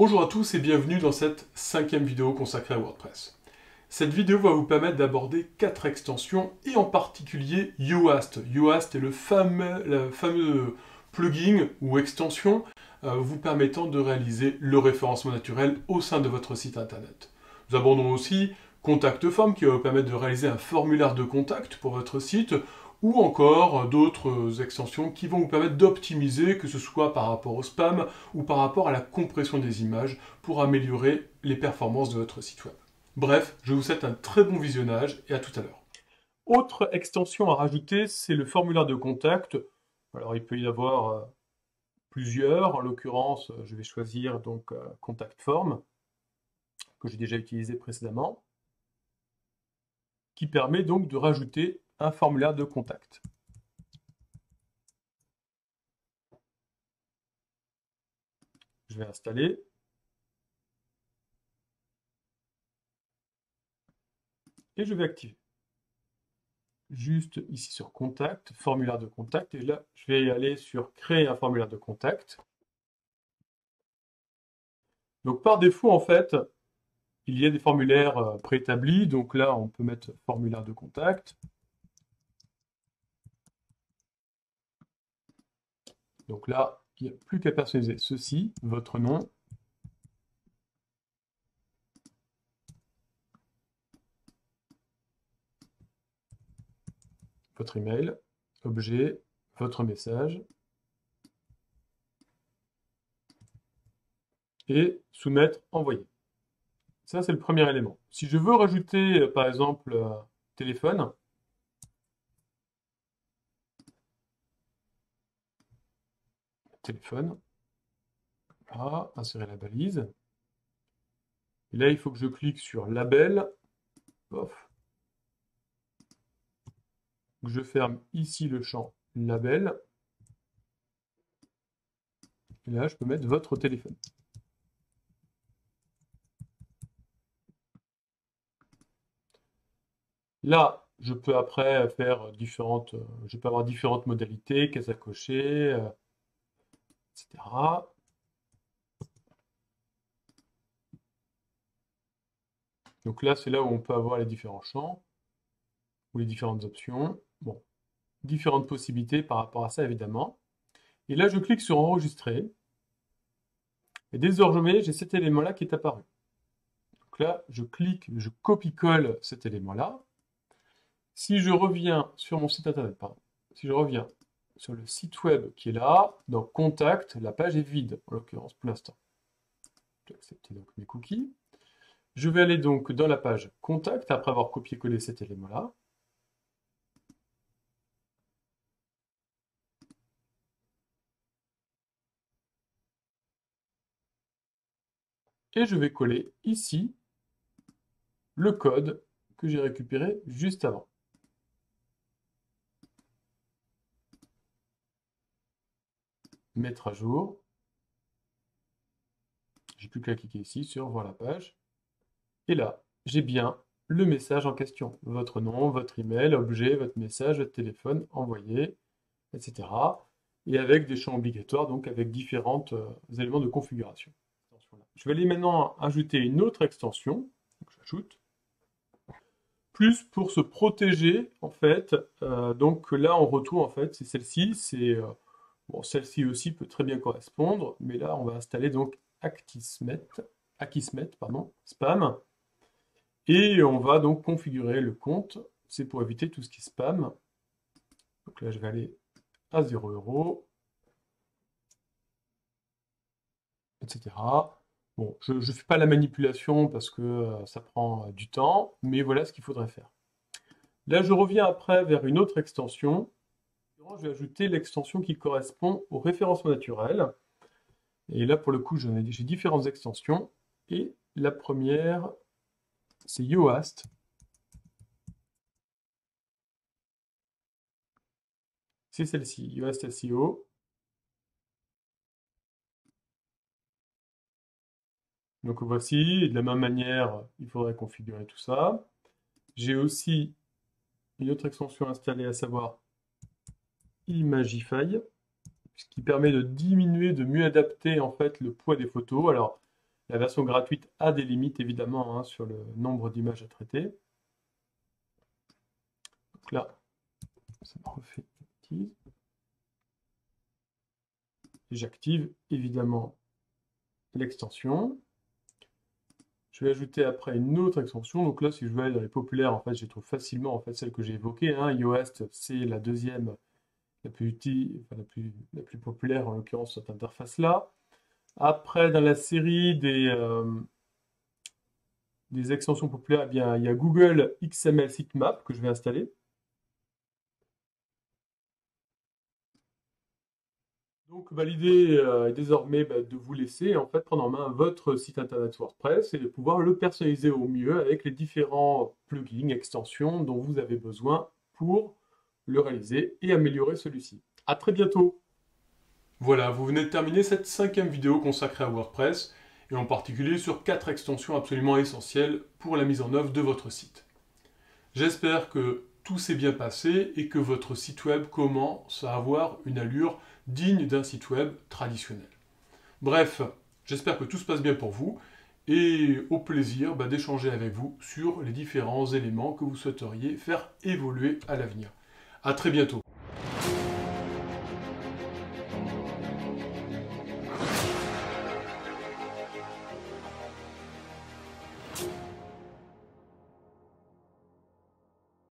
Bonjour à tous et bienvenue dans cette 5e vidéo consacrée à WordPress. Cette vidéo va vous permettre d'aborder 4 extensions et en particulier Yoast. Yoast est le fameux plugin ou extension vous permettant de réaliser le référencement naturel au sein de votre site internet. Nous abordons aussi Contact Form qui va vous permettre de réaliser un formulaire de contact pour votre site ou encore d'autres extensions qui vont vous permettre d'optimiser, que ce soit par rapport au spam ou par rapport à la compression des images pour améliorer les performances de votre site web. Bref, je vous souhaite un très bon visionnage et à tout à l'heure. Autre extension à rajouter, c'est le formulaire de contact. Alors il peut y avoir plusieurs, en l'occurrence je vais choisir donc Contact Form, que j'ai déjà utilisé précédemment, qui permet donc de rajouter un formulaire de contact. Je vais installer. Et je vais activer. Juste ici sur Contact, formulaire de contact. Et là, je vais aller sur Créer un formulaire de contact. Donc par défaut, en fait, il y a des formulaires préétablis. Donc là, on peut mettre formulaire de contact. Donc là, il n'y a plus qu'à personnaliser ceci, votre nom. Votre email, objet, votre message. Et soumettre, envoyer. Ça, c'est le premier élément. Si je veux rajouter, par exemple, téléphone, là, insérer la balise. Et là, il faut que je clique sur label. Pof. Je ferme ici le champ label. Et là, je peux mettre votre téléphone. Là, je peux après faire je peux avoir différentes modalités, cases à cocher, etc. Donc là, c'est là où on peut avoir les différents champs ou les différentes options. Bon, différentes possibilités par rapport à ça, évidemment. Et là, je clique sur enregistrer. Et désormais, j'ai cet élément-là qui est apparu. Donc là, je clique, je copie-colle cet élément-là. Si je reviens sur mon site internet, si je reviens sur le site web qui est là, dans Contact, la page est vide, en l'occurrence, pour l'instant. Je vais accepter donc mes cookies. Je vais aller donc dans la page Contact, après avoir copié-collé cet élément-là. Et je vais coller ici le code que j'ai récupéré juste avant. Mettre à jour. J'ai plus qu'à cliquer ici sur voir la page. Et là, j'ai bien le message en question. Votre nom, votre email, objet, votre message, votre téléphone, envoyé, etc. Et avec des champs obligatoires, donc avec différents éléments de configuration. Je vais aller maintenant ajouter une autre extension. J'ajoute. Plus pour se protéger, en fait. Donc là, on retourne, en fait, c'est celle-ci. Bon, celle-ci aussi peut très bien correspondre. Mais là, on va installer donc Akismet, spam. Et on va donc configurer le compte. C'est pour éviter tout ce qui est spam. Donc là, je vais aller à 0 €, etc. Bon, je ne fais pas la manipulation parce que ça prend du temps, mais voilà ce qu'il faudrait faire. Là, je reviens après vers une autre extension. Je vais ajouter l'extension qui correspond au référencement naturel. Et là, pour le coup, j'ai différentes extensions. Et la première, c'est Yoast. C'est celle-ci, Yoast SEO. Donc voici, de la même manière, il faudrait configurer tout ça. J'ai aussi une autre extension installée, à savoir Imagify, ce qui permet de diminuer, de mieux adapter en fait le poids des photos. Alors, La version gratuite a des limites évidemment hein, sur le nombre d'images à traiter. Donc là, ça me refait une bêtise. Et j'active évidemment l'extension. Je vais ajouter après une autre extension. Donc là, si je veux aller dans les populaires, en fait, je trouve facilement en fait, celle que j'ai évoquée. Hein. Yoast, c'est la deuxième, la plus populaire, en l'occurrence, cette interface-là. Après, dans la série des extensions populaires, eh bien, il y a Google XML Sitemap que je vais installer. Donc l'idée est désormais de vous laisser en fait prendre en main votre site internet WordPress et de pouvoir le personnaliser au mieux avec les différents plugins, extensions dont vous avez besoin pour le réaliser et améliorer celui-ci. À très bientôt. Voilà, vous venez de terminer cette 5e vidéo consacrée à WordPress et en particulier sur 4 extensions absolument essentielles pour la mise en œuvre de votre site. J'espère que tout s'est bien passé et que votre site web commence à avoir une allure digne d'un site web traditionnel. Bref, j'espère que tout se passe bien pour vous et au plaisir d'échanger avec vous sur les différents éléments que vous souhaiteriez faire évoluer à l'avenir. À très bientôt.